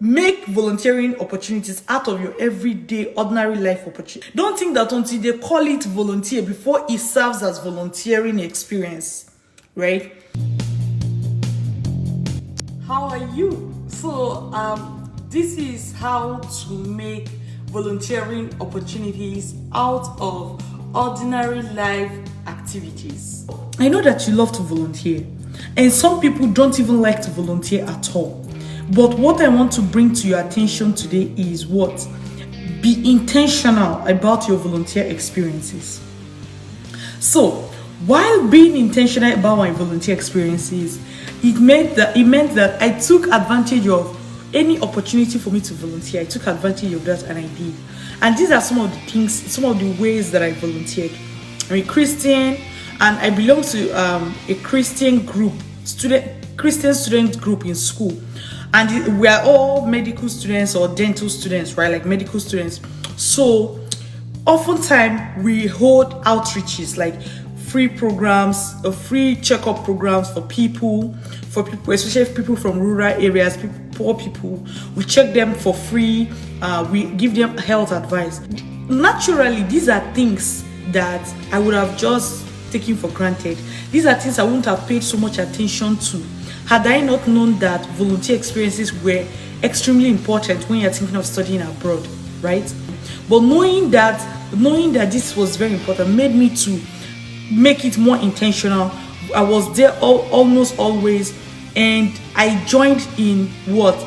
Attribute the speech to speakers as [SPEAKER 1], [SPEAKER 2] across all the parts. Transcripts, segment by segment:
[SPEAKER 1] Make volunteering opportunities out of your everyday, ordinary life opportunity. Don't think that until they call it volunteer before it serves as volunteering experience, right? How are you? So, this is how to make volunteering opportunities out of ordinary life activities. I know that you love to volunteer, and some people don't even like to volunteer at all. But what I want to bring to your attention today is what? Be intentional about your volunteer experiences. So, while being intentional about my volunteer experiences, it meant that I took advantage of any opportunity for me to volunteer. I took advantage of that and I did. And these are some of the things, some of the ways that I volunteered. I'm a Christian and I belong to a Christian group, Christian student group in school. And we are all medical students or dental students, right? Like medical students. So oftentimes we hold outreaches like free programs, free checkup programs for people, especially people from rural areas, poor people. We check them for free. We give them health advice. Naturally, these are things that I would have just taken for granted. These are things I wouldn't have paid so much attention to had I not known that volunteer experiences were extremely important when you're thinking of studying abroad, right? But knowing that this was very important made me to make it more intentional. I was there almost always, and I joined in what?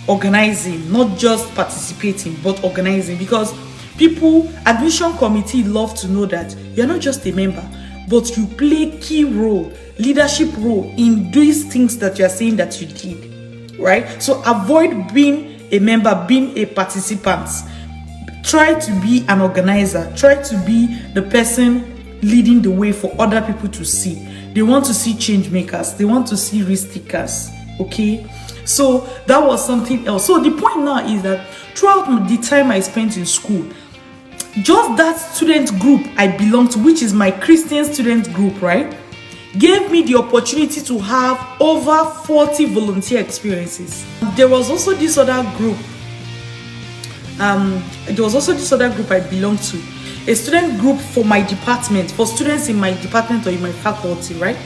[SPEAKER 1] Organizing, not just participating, but organizing, because people, admission committee love to know that you're not just a member, but you play key role, leadership role in these things that you're saying that you did, right? So avoid being a member, being a participant. Try to be an organizer. Try to be the person leading the way for other people to see. They want to see change makers. They want to see risk takers, okay? So that was something else. So the point now is that throughout the time I spent in school, just that student group I belong to, which is my Christian student group, right, gave me the opportunity to have over 40 volunteer experiences. There was also this other group. I belonged to, a student group for my department, for students in my department or in my faculty, right?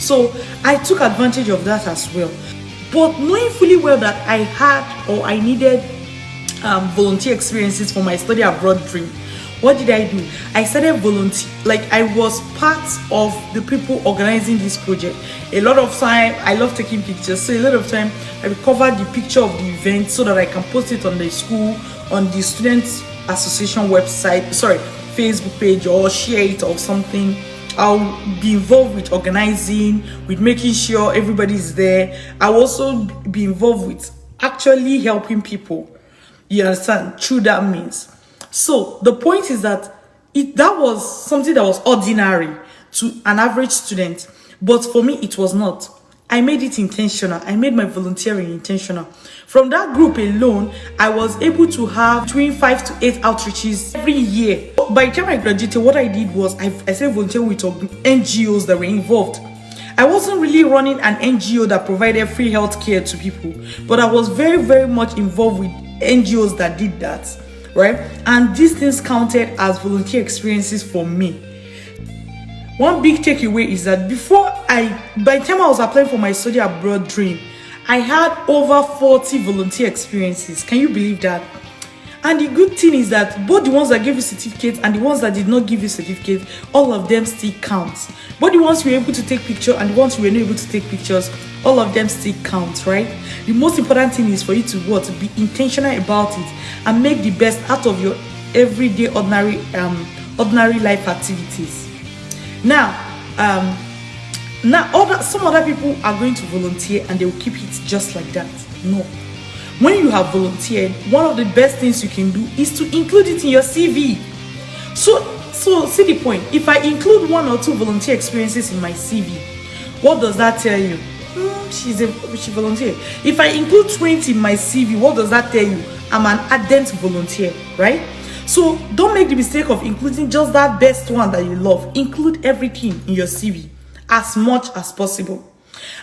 [SPEAKER 1] So I took advantage of that as well. But knowing fully well that I had or I needed volunteer experiences for my study abroad dream, what did I do? I started volunteer. Like, I was part of the people organizing this project. A lot of time, I love taking pictures. So a lot of time, I will cover the picture of the event so that I can post it on the school, on the Students Association website, Facebook page, or share it or something. I'll be involved with organizing, with making sure everybody's there. I'll also be involved with actually helping people. You understand? Through that means. So the point is that that was something that was ordinary to an average student, but for me it was not. I made it intentional. I made my volunteering intentional. From that group alone, I was able to have between 5 to 8 outreaches every year. By the time I graduated, what I did was I started volunteering with NGOs that were involved. I wasn't really running an NGO that provided free healthcare to people, but I was very, very much involved with NGOs that did that. Right? And these things counted as volunteer experiences for me. One big takeaway is that by the time I was applying for my study abroad dream, I had over 40 volunteer experiences. Can you believe that? And the good thing is that both the ones that gave you certificates and the ones that did not give you certificates, all of them still count. Both the ones you were able to take pictures and the ones you were not able to take pictures, all of them still count, right? The most important thing is for you to be intentional about it and make the best out of your everyday ordinary life activities. Now, some other people are going to volunteer and they will keep it just like that. No. When you have volunteered, one of the best things you can do is to include it in your CV. So see the point. If I include 1 or 2 volunteer experiences in my CV, what does that tell you? She volunteered. If I include 20 in my CV, what does that tell you? I'm an ardent volunteer, right? So don't make the mistake of including just that best one that you love. Include everything in your CV as much as possible.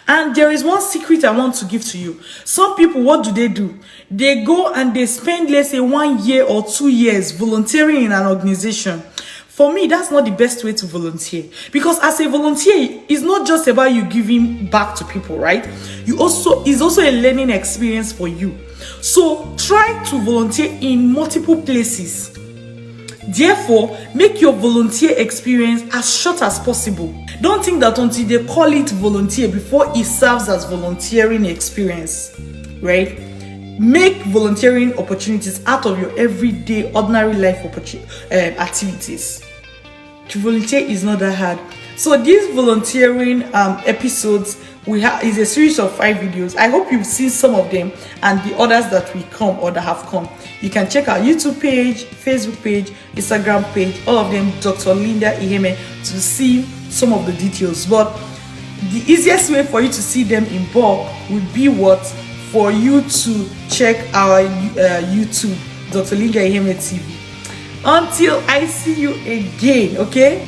[SPEAKER 1] And there is one secret I want to give to you. Some people, what do? They go and they spend, let's say, 1 year or 2 years volunteering in an organization. For me, that's not the best way to volunteer, because as a volunteer, it's not just about you giving back to people, right? It's also a learning experience for you. So try to volunteer in multiple places. Therefore, make your volunteer experience as short as possible. Don't think that until they call it volunteer before it serves as volunteering experience, right? Make volunteering opportunities out of your everyday, ordinary life activities. To volunteer is not that hard. So these volunteering episodes is a series of 5 videos. I hope you've seen some of them and the others that will come or that have come. You can check our YouTube page, Facebook page, Instagram page, all of them, Dr. Linda Iheme, to see some of the details. But the easiest way for you to see them in bulk would be for you to check our YouTube, Dr. Linda Iheme TV. Until I see you again, okay?